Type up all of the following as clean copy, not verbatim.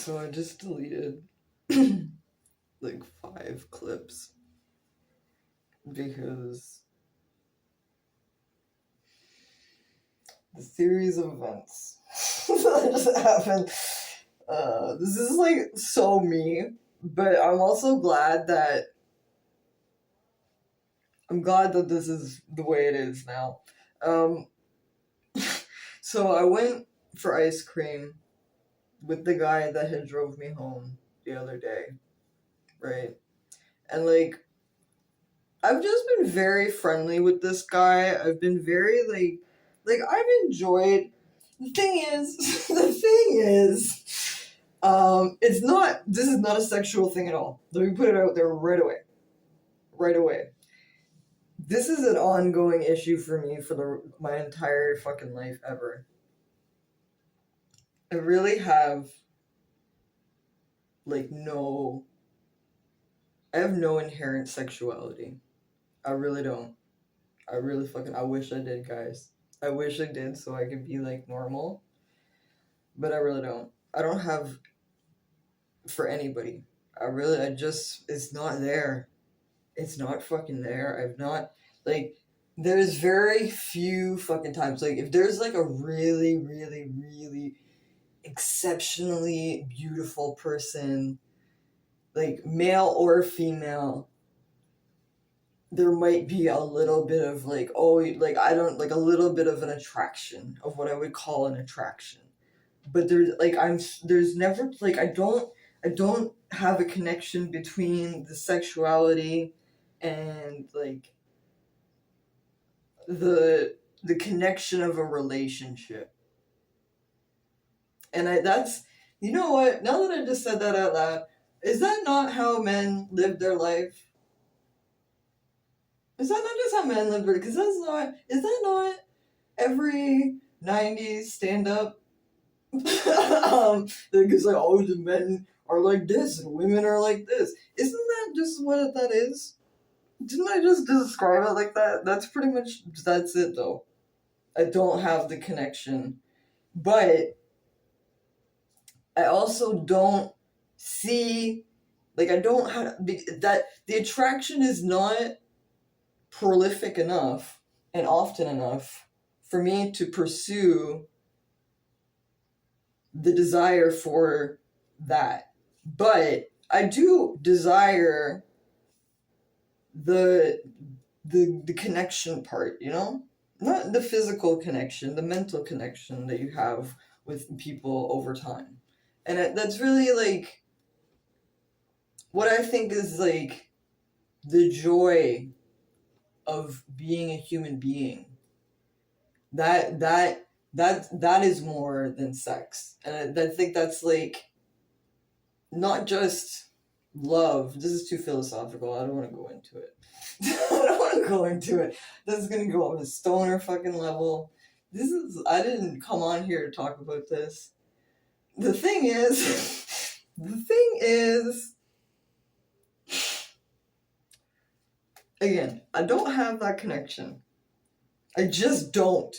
So I just deleted like 5 clips because the series of events that just happened. This is like so me, but I'm also glad that this is the way it is now. So I went for ice cream with the guy that had drove me home the other day, right? And like, I've just been very friendly with this guy. I've been very like I've enjoyed. The thing is, it's not. This is not a sexual thing at all. Let me put it out there right away. Right away. This is an ongoing issue for me for my entire fucking life ever. I really have like no. I have no inherent sexuality. I really don't. I wish I did, guys. I wish I did so I could be like normal. But I really don't. I don't have for anybody. It's not there. It's not fucking there. I've not, like, there's very few fucking times. Like, if there's like a really, really, really exceptionally beautiful person, like male or female, there might be a little bit of like, oh, like, I don't, like a little bit of an attraction of what I would call an attraction. But there's never, like, I don't have a connection between the sexuality and like the connection of a relationship. And that's, you know what, now that I just said that out loud, is that not how men live their life? Is that not just how men live their, because is that not every 90s stand-up? Because like, oh, the men are like this and women are like this. Isn't that just what that is? Didn't I just describe it like that? That's it though. I don't have the connection. But I also don't see, like, I don't have, that the attraction is not prolific enough and often enough for me to pursue the desire for that. But I do desire the connection part, you know? Not the physical connection, the mental connection that you have with people over time. And that's really like what I think is like the joy of being a human being. That is more than sex. And I think that's like not just love. This is too philosophical. I don't want to go into it. I don't want to go into it. This is gonna go on a stoner fucking level. I didn't come on here to talk about this. The thing is, again, I don't have that connection. I just don't.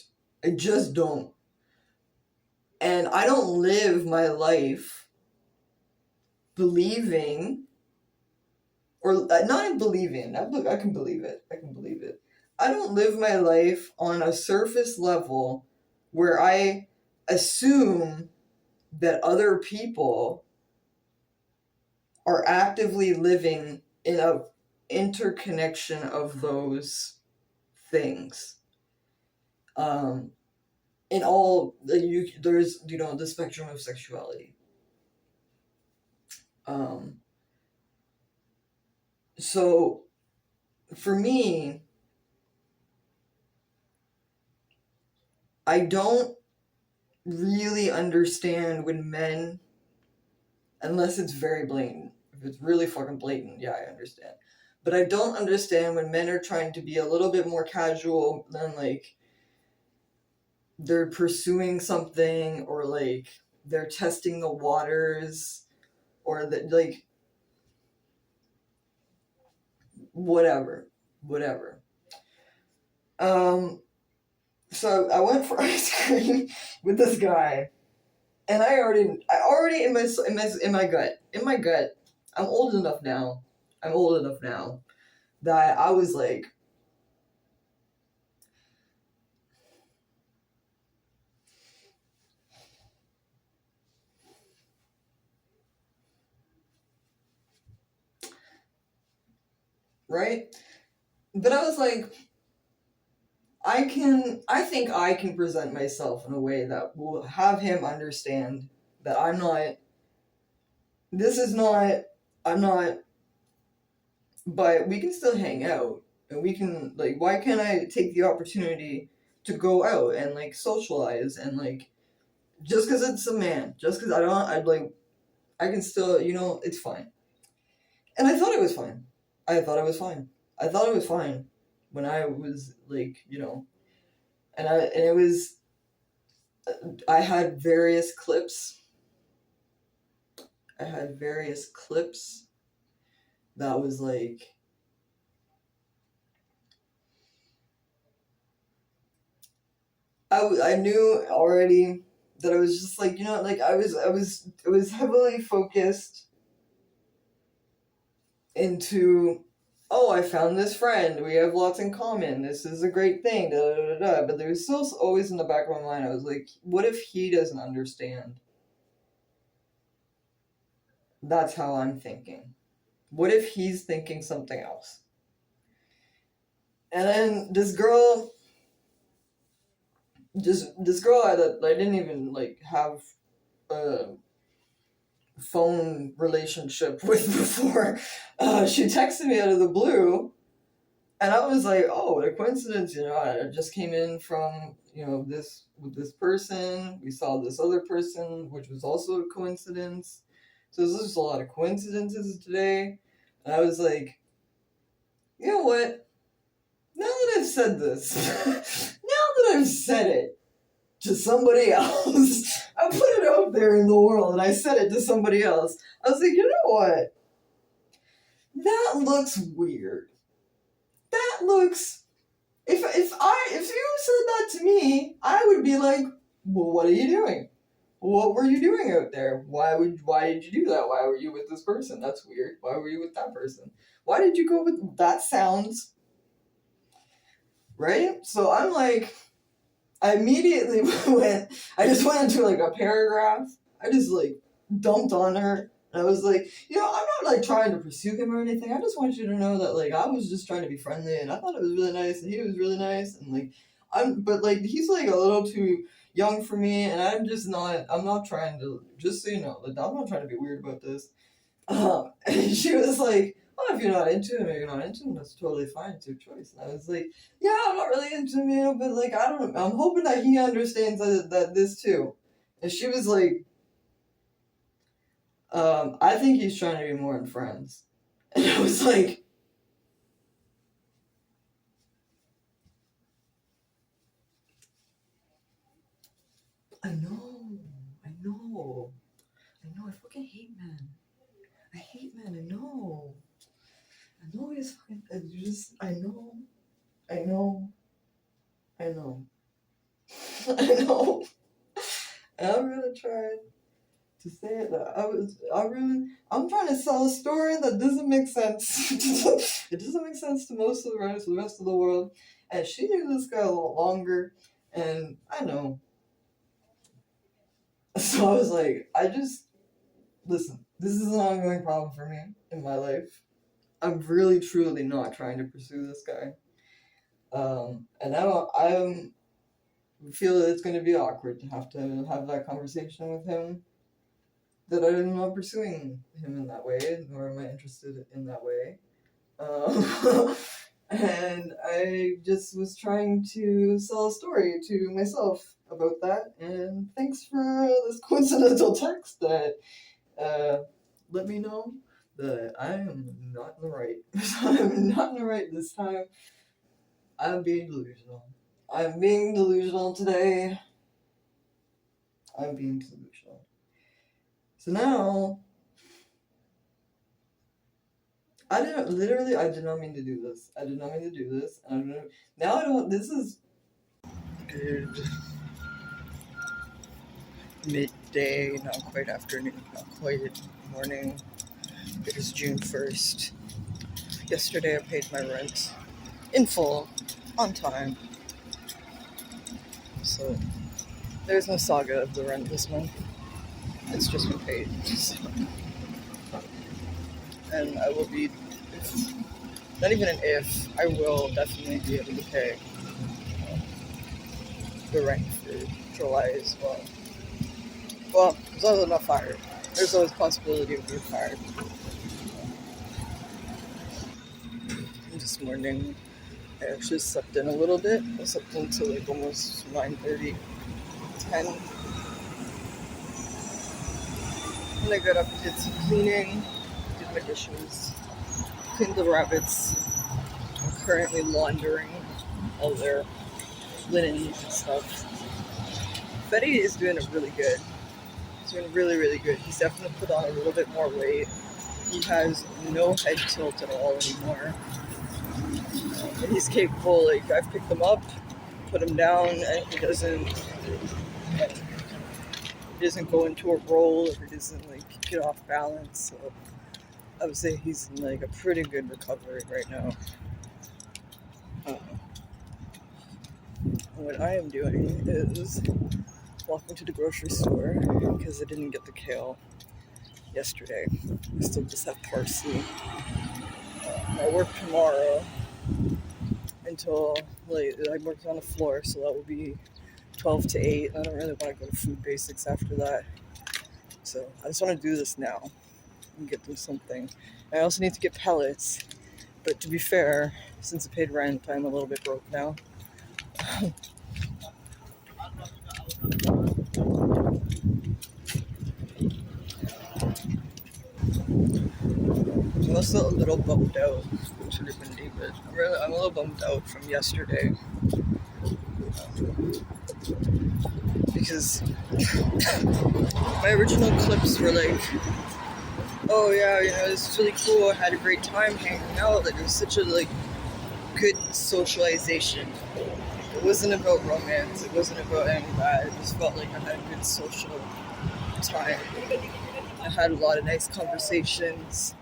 And I don't live my life believing, or not in believing. I can believe it. I don't live my life on a surface level where I assume that other people are actively living in a interconnection of those things. In all, there's the spectrum of sexuality. So for me, I don't really understand when men, unless it's very blatant. If it's really fucking blatant, yeah, I understand. But I don't understand when men are trying to be a little bit more casual than like they're pursuing something, or like they're testing the waters, or that, like, whatever. So I went for ice cream with this guy, And I already in my gut, I'm old enough now. I'm old enough now that I was like, right? But I was like, I think I can present myself in a way that will have him understand that this is not, I'm not, but we can still hang out. And we can, like, why can't I take the opportunity to go out and, like, socialize and, like, just because it's a man, just because I'd like, I can still, it's fine. And I thought it was fine. I thought it was fine. I thought it was fine when I was, like, and it was, I had various clips. I had various clips that was like, I knew already that I was just like, like it was heavily focused into, oh, I found this friend, we have lots in common, this is a great thing, da da da da. But there was still always in the back of my mind, I was like, what if he doesn't understand? That's how I'm thinking. What if he's thinking something else? And then this girl I didn't even like have a phone relationship with before. She texted me out of the blue, and I was like, oh, what a coincidence! I just came in from this with this person. We saw this other person, which was also a coincidence. So there's just a lot of coincidences today. And I was like, you know what? Now that I've said this, now that I've said it to somebody else, I put it out there in the world and I said it to somebody else. I was like, you know what? That looks weird. That looks. If you said that to me, I would be like, well, what are you doing? What were you doing out there? Why did you do that? Why were you with this person? That's weird. Why were you with that person? Why did you go with that? Sounds right. So I'm like, I immediately I just went into like a paragraph. I just like dumped on her. And I was like, I'm not like trying to pursue him or anything. I just want you to know that like I was just trying to be friendly and I thought it was really nice and he was really nice and like but like he's like a little too young for me and I'm not trying to, just so you know, like, I'm not trying to be weird about this. And she was like, well, if you're not into him or you're not into him, that's totally fine. It's your choice. And I was like, yeah, I'm not really into him, but like, I don't know. I'm hoping that he understands that this too. And she was like, I think he's trying to be more than friends. And I was like, I know, I know, I know, I fucking hate men. I hate men, I know. I know he's fucking, I know, I know, I know. I know. And I'm gonna try to say it that I'm trying to sell a story that doesn't make sense. It doesn't make sense to most of the rest of the world. And she knew this guy a lot longer, and I know. So I was like, listen, this is an ongoing problem for me in my life. I'm really truly not trying to pursue this guy. And now I feel that it's going to be awkward to have that conversation with him, that I'm not pursuing him in that way, nor am I interested in that way. And I just was trying to sell a story to myself about that, and thanks for this coincidental text that let me know that I am not in the right. I'm not in the right this time. I'm being delusional. I'm being delusional today. I'm being delusional. So now, I did not mean to do this. I did not mean to do this. And I don't know. Now I don't, this is. Good. day, not quite afternoon, not quite morning. It is June 1st. Yesterday I paid my rent in full, on time. So there's no saga of the rent this month. It's just been paid. So. And I will be, not even an if, I will definitely be able to pay the rent for July as well. Well, as long as I'm not fired. There's always a possibility of being fired. This morning, I actually slept in a little bit. I slept until like almost 9:30, 10. And I got up and did some cleaning, did my dishes, cleaned the rabbits. I'm currently laundering all their linens and stuff. Betty is doing it really good. He's doing really, really good. He's definitely put on a little bit more weight. He has no head tilt at all anymore. And he's capable, like, I've picked him up, put him down, and he doesn't go into a roll, or he doesn't, like, get off balance. So I would say he's in, like, a pretty good recovery right now. What I am doing is walking to the grocery store because I didn't get the kale yesterday. I still just have parsley. I work tomorrow until late. I work on the floor, so that will be 12 to 8. I don't really want to go to food basics after that. So I just want to do this now and get them something. I also need to get pellets, but to be fair, since I paid rent, I'm a little bit broke now. I'm also a little bummed out. I'm a little bummed out from yesterday because my original clips were like, oh yeah, this is really cool. I had a great time hanging out. Like, it was such a good socialization. It wasn't about romance. It wasn't about any of that. It just felt like I had a good social time. I had a lot of nice conversations.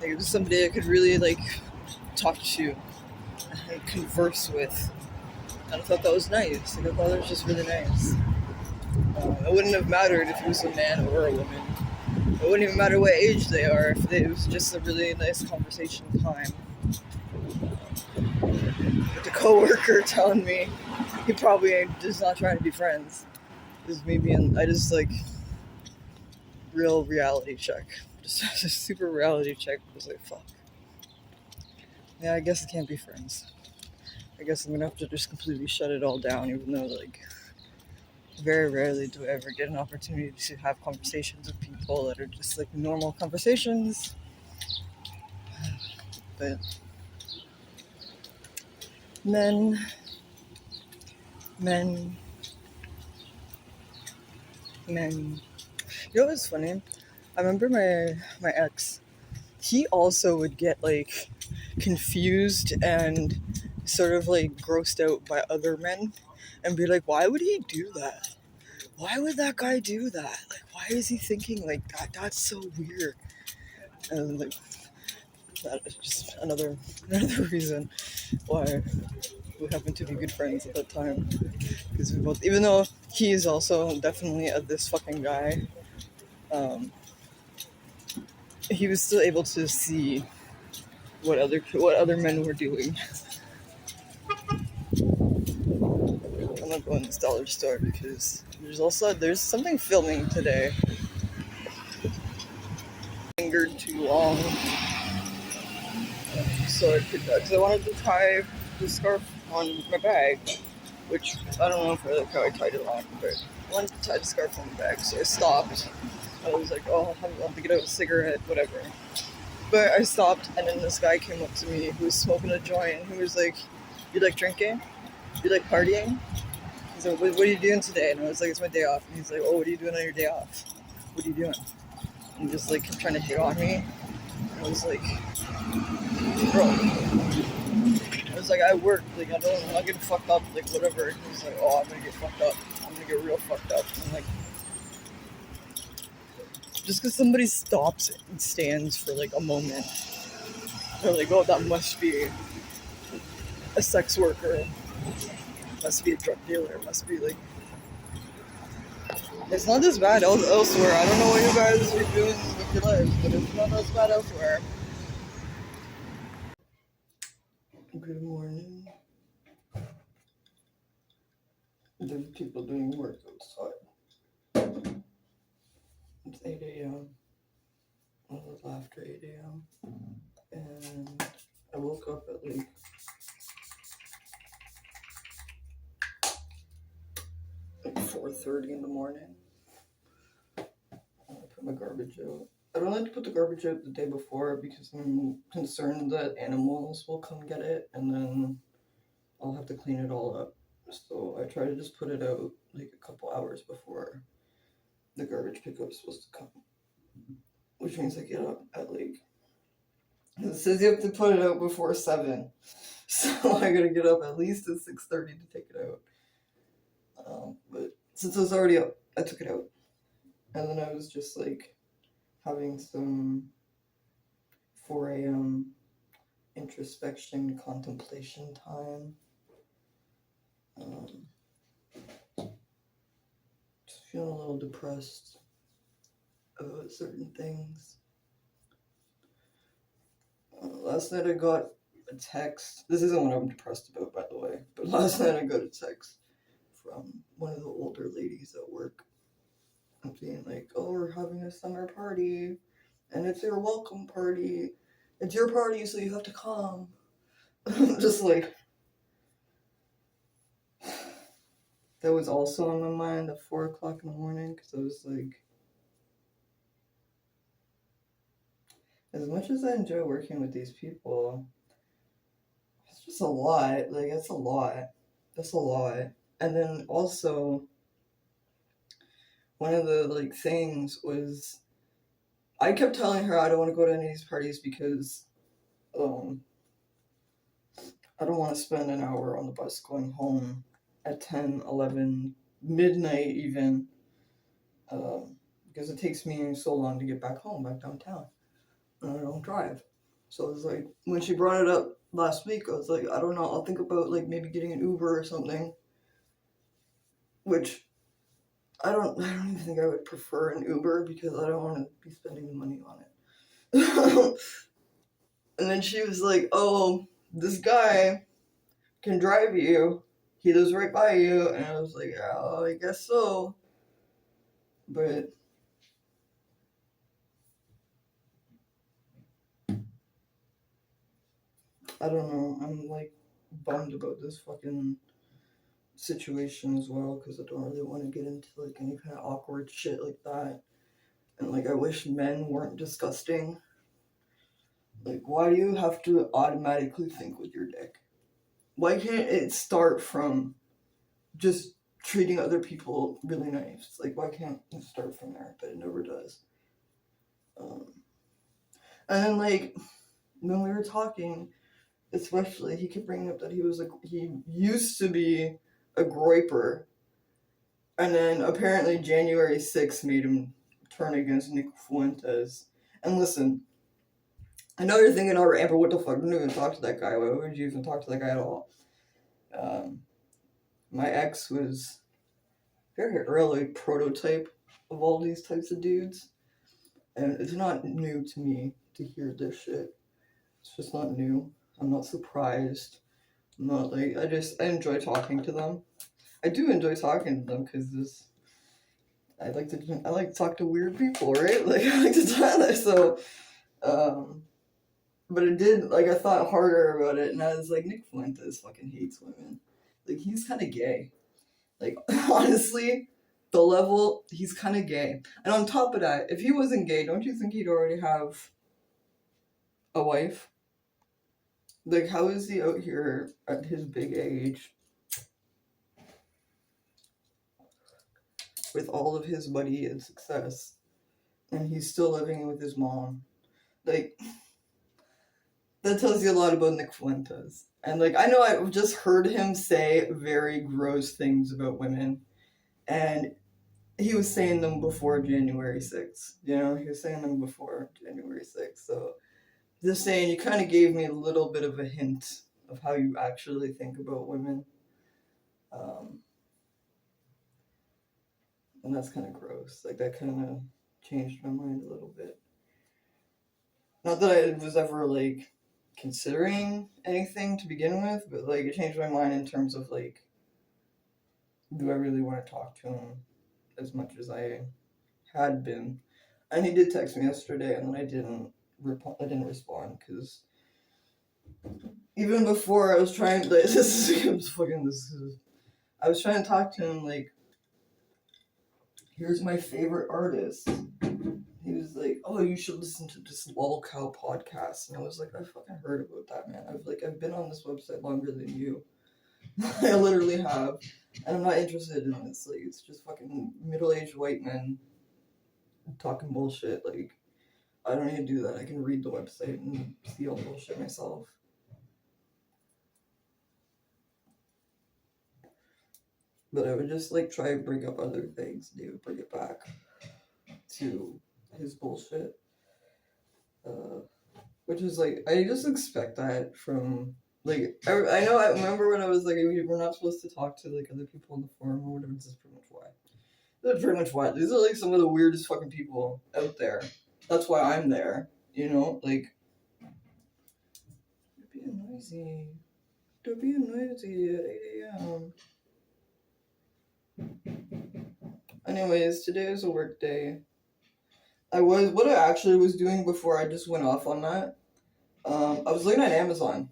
Like, it was somebody I could really talk to and converse with. And I thought that was nice. I thought it was just really nice. It wouldn't have mattered if it was a man or a woman. It wouldn't even matter what age they are. If it was just a really nice conversation time. But the coworker telling me he probably just not trying to be friends. This is me being, real reality check. Just a super reality check. I was like, fuck. Yeah, I guess I can't be friends. I guess I'm gonna have to just completely shut it all down, even though, very rarely do I ever get an opportunity to have conversations with people that are just, normal conversations. But men. You know what's funny? I remember my ex, he also would get, confused and sort of, grossed out by other men and be like, why would he do that? Why would that guy do that? Why is he thinking like that? That's so weird. And, that is just another reason why we happen to be good friends at that time. Because we both, even though he is also definitely this fucking guy, he was still able to see what other men were doing. I'm not going to this dollar store because there's something filming today. Lingered too long, so because I wanted to tie the scarf on my bag, which I don't know if how I tied it on, but I wanted to tie the scarf on the bag, so I stopped. I was like, oh, I'll have to get out a cigarette, whatever. But I stopped, and then this guy came up to me who was smoking a joint, and he was like, you like drinking? You like partying? He's like, what are you doing today? And I was like, it's my day off. And he's like, oh, what are you doing on your day off? What are you doing? And he just kept trying to hit on me. And I was like, bro. I was like, I work. I'm not getting fucked up. Whatever. He was like, oh, I'm gonna get fucked up. I'm gonna get real fucked up. And I'm like, Just because somebody stops and stands for like a moment, they're like, oh, that must be a sex worker, must be a drug dealer, must be like. It's not as bad elsewhere. I don't know what you guys are doing with your lives, but it's not as bad elsewhere. Good morning. There's people doing work outside. It's 8 a.m. Well, it was after 8 a.m. And I woke up at like 4:30 in the morning. I put my garbage out. I don't like to put the garbage out the day before because I'm concerned that animals will come get it and then I'll have to clean it all up. So I try to just put it out like a couple hours before the garbage pickup is supposed to come. Which means I get up at like, it says you have to put it out before 7. So I gotta get up at least at 6:30 to take it out. But since it was already up, I took it out. And then I was just like having some 4 a.m. introspection, contemplation time. Just feeling a little depressed about certain things. Last night I got a text. This isn't what I'm depressed about, by the way. But last night I got a text from one of the older ladies at work. Being like, oh, we're having a summer party. And it's your welcome party. It's your party, so you have to come. Just like, that was also on my mind at 4 o'clock in the morning, because I was like, as much as I enjoy working with these people, it's just a lot. Like, it's a lot. That's a lot. And then also, one of the like things was, I kept telling her I don't want to go to any of these parties because I don't want to spend an hour on the bus going home at 10, 11, midnight even, because it takes me so long to get back home, back downtown, and I don't drive. So it was like, when she brought it up last week, I was like, I don't know, I'll think about like maybe getting an Uber or something, which I don't even think I would prefer an Uber because I don't want to be spending the money on it. And then she was like, oh, this guy can drive you. He lives right by you. And I was like, oh, I guess so. But I don't know. I'm like bummed about this fucking situation as well because I don't really want to get into like any kind of awkward shit like that. And like, I wish men weren't disgusting. Like, why do you have to automatically think with your dick? Why can't it start from just treating other people really nice? Like, why can't it start from there? But it never does. And then, like, when we were talking, especially, he kept bringing up that he used to be a groyper, and then apparently January 6th made him turn against Nick Fuentes. And listen, I know you're thinking, oh, Amber, what the fuck? Don't even talk to that guy. Why would you even talk to that guy at all? My ex was very early prototype of all these types of dudes. And it's not new to me to hear this shit. It's just not new. I'm not surprised. I'm not like, I enjoy talking to them. I do enjoy talking to them because I like to talk to weird people, right? Like, I like to talk that. So, but it did, like, I thought harder about it, and I was like, Nick Fuentes fucking hates women. Like, he's kind of gay. Like, honestly, the level, he's kind of gay. And on top of that, if he wasn't gay, don't you think he'd already have a wife? Like, how is he out here at his big age with all of his money and success, and he's still living with his mom? Like, that tells you a lot about Nick Fuentes. And, like, I know I've just heard him say very gross things about women, and he was saying them before January 6th. You know, he was saying them before January 6th. So just saying, you kind of gave me a little bit of a hint of how you actually think about women. Um, and that's kind of gross. Like, that kind of changed my mind a little bit. Not that I was ever, like, considering anything to begin with, but, like, it changed my mind in terms of, like, do I really want to talk to him as much as I had been? And he did text me yesterday, and then I didn't respond because even before I was trying, like, I was trying to talk to him like, here's my favorite artist. He was like, oh, you should listen to this Lol Cow podcast, and I was like, I fucking heard about that, man. I've been on this website longer than you. I literally have, and I'm not interested in this. Like, it's just fucking middle-aged white men talking bullshit. Like, I don't need to do that. I can read the website and see all the bullshit myself. But I would just like try to bring up other things, and he would bring it back to his bullshit. Which is like, I just expect that from, like, I know, I remember when I was like, we're not supposed to talk to like other people on the forum or whatever. This is pretty much why. That's pretty much why. These are like some of the weirdest fucking people out there. That's why I'm there. You know, like, don't be noisy. Don't be noisy at 8 a.m. Anyways, today is a work day. What I actually was doing before I just went off on that, I was looking at Amazon.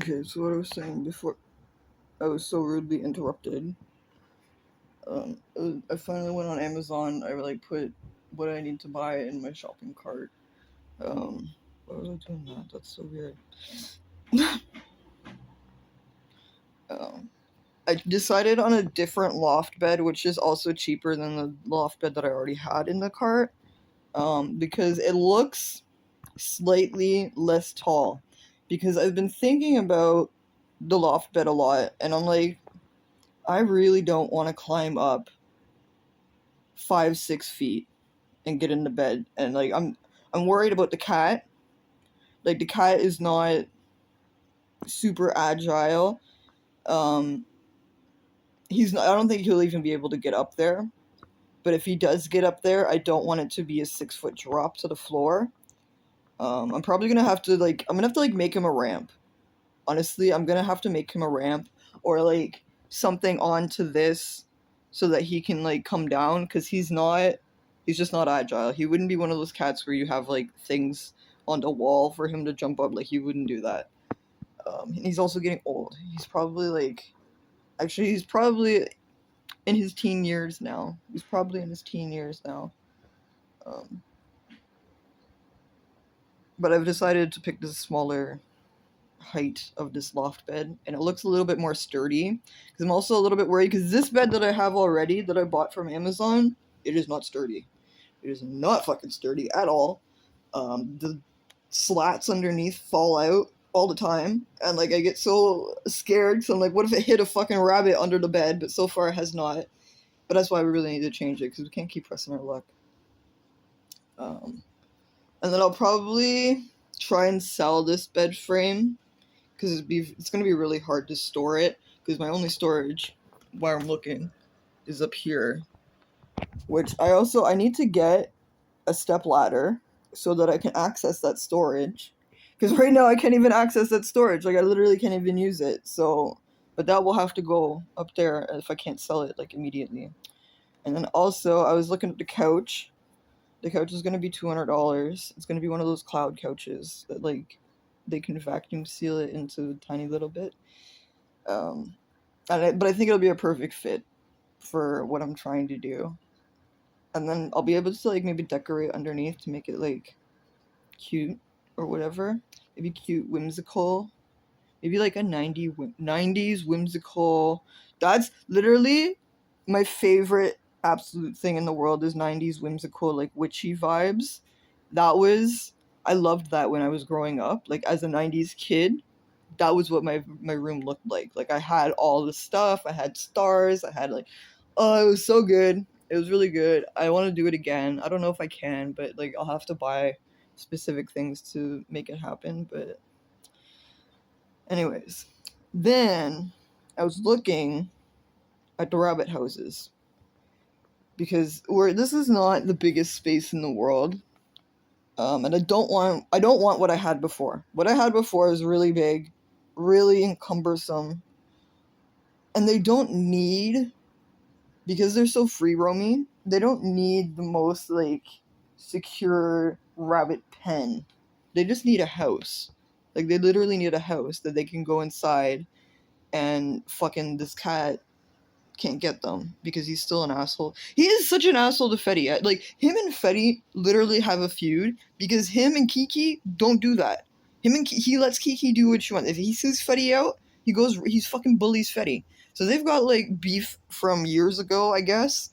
Okay, so what I was saying before I was so rudely interrupted. I finally went on Amazon. I like put what I need to buy in my shopping cart. Why was I doing that? That's so weird. I decided on a different loft bed, which is also cheaper than the loft bed that I already had in the cart, because it looks slightly less tall. Because I've been thinking about the loft bed a lot, and I'm like, I really don't want to climb up 5-6 feet and get into bed. And like, I'm worried about the cat. Like, the cat is not super agile. He's not, I don't think he'll even be able to get up there. But if he does get up there, I don't want it to be a 6-foot drop to the floor. I'm probably gonna have to make him a ramp. Honestly, I'm gonna have to make him a ramp or like something onto this so that he can like come down, because he's just not agile. He wouldn't be one of those cats where you have like things on the wall for him to jump up. Like, he wouldn't do that. And he's also getting old. He's probably in his teen years now. But I've decided to pick this smaller height of this loft bed, and it looks a little bit more sturdy, because I'm also a little bit worried, because this bed that I have already that I bought from Amazon, it is not sturdy. It is not fucking sturdy at all. The slats underneath fall out all the time, and like I get so scared, so I'm like, what if it hit a fucking rabbit under the bed? But so far it has not. But that's why we really need to change it, because we can't keep pressing our luck. And then I'll probably try and sell this bed frame, because it's going to be really hard to store it, because my only storage, while I'm looking, is up here. Which I need to get a step ladder so that I can access that storage. Because right now I can't even access that storage. Like, I literally can't even use it. So, but that will have to go up there if I can't sell it, like, immediately. And then also, I was looking at the couch. The couch is going to be $200. It's going to be one of those cloud couches that, like, they can vacuum seal it into a tiny little bit. But I think it'll be a perfect fit for what I'm trying to do. And then I'll be able to, like, maybe decorate underneath to make it, like, cute or whatever. Maybe cute, whimsical. Maybe, like, a 90s whimsical. That's literally my favorite absolute thing in the world, is 90s whimsical, like, witchy vibes. I loved that when I was growing up. Like, as a 90s kid, that was what my room looked like. Like I had all the stuff, I had stars, I had like, oh, it was so good. It was really good. I want to do it again. I don't know if I can, but like I'll have to buy specific things to make it happen. But anyways, then I was looking at the rabbit houses because this is not the biggest space in the world. And I don't want what I had before. What I had before is really big, really cumbersome, and they don't need, because they're so free roaming, they don't need the most like secure rabbit pen. They just need a house. Like they literally need a house that they can go inside and fucking this cat can't get them because he's still an asshole. He is such an asshole to Fetty. Like him and Fetty literally have a feud because him and Kiki don't do that. He lets Kiki do what she wants. If he sees Fetty out, he's fucking bullies Fetty. So they've got like beef from years ago, I guess.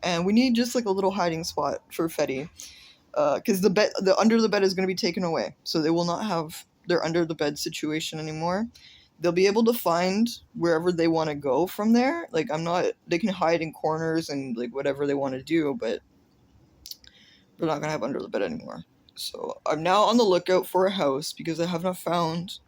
And we need just like a little hiding spot for Fetty. Because the under the bed is going to be taken away. So they will not have their under the bed situation anymore. They'll be able to find wherever they want to go from there. Like they can hide in corners and like whatever they want to do, but they're not gonna have under the bed anymore. So I'm now on the lookout for a house because I have not found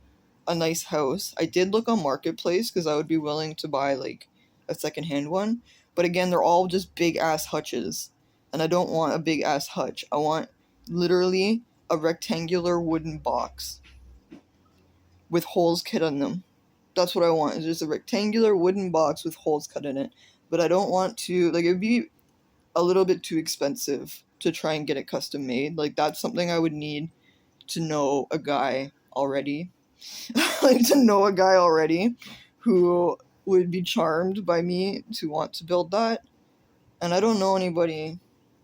a nice house. I did look on Marketplace because I would be willing to buy like a secondhand one, but again, they're all just big ass hutches, and I don't want a big ass hutch. I want literally a rectangular wooden box with holes cut in them. That's what I want. It's just a rectangular wooden box with holes cut in it. But I don't want to, like, it'd be a little bit too expensive to try and get it custom made. Like, that's something I would need to know a guy already. Like, to know a guy already who would be charmed by me to want to build that. And I don't know anybody.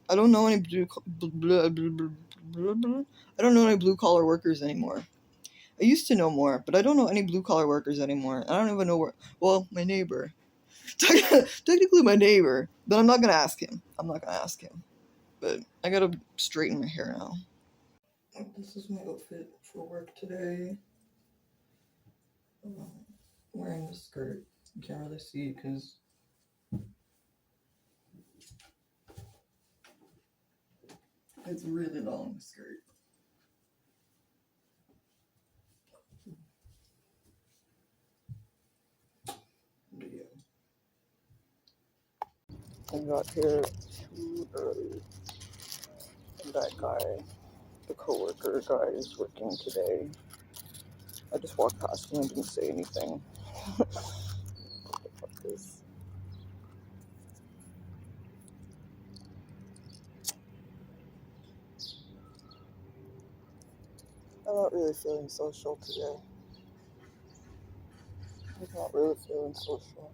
I don't know any I don't know any blue collar workers anymore. I used to know more, but I don't know any blue collar workers anymore. I don't even know where. Well, my neighbor. Technically my neighbor, but I'm not gonna ask him. But I gotta straighten my hair now. This is my outfit for work today. I'm wearing this skirt. You can't really see because it's a really long skirt. But yeah. I got here too early. And that guy, the coworker guy, is working today. I just walked past him and didn't say anything. What the fuck is? I'm not really feeling social today. I'm not really feeling social.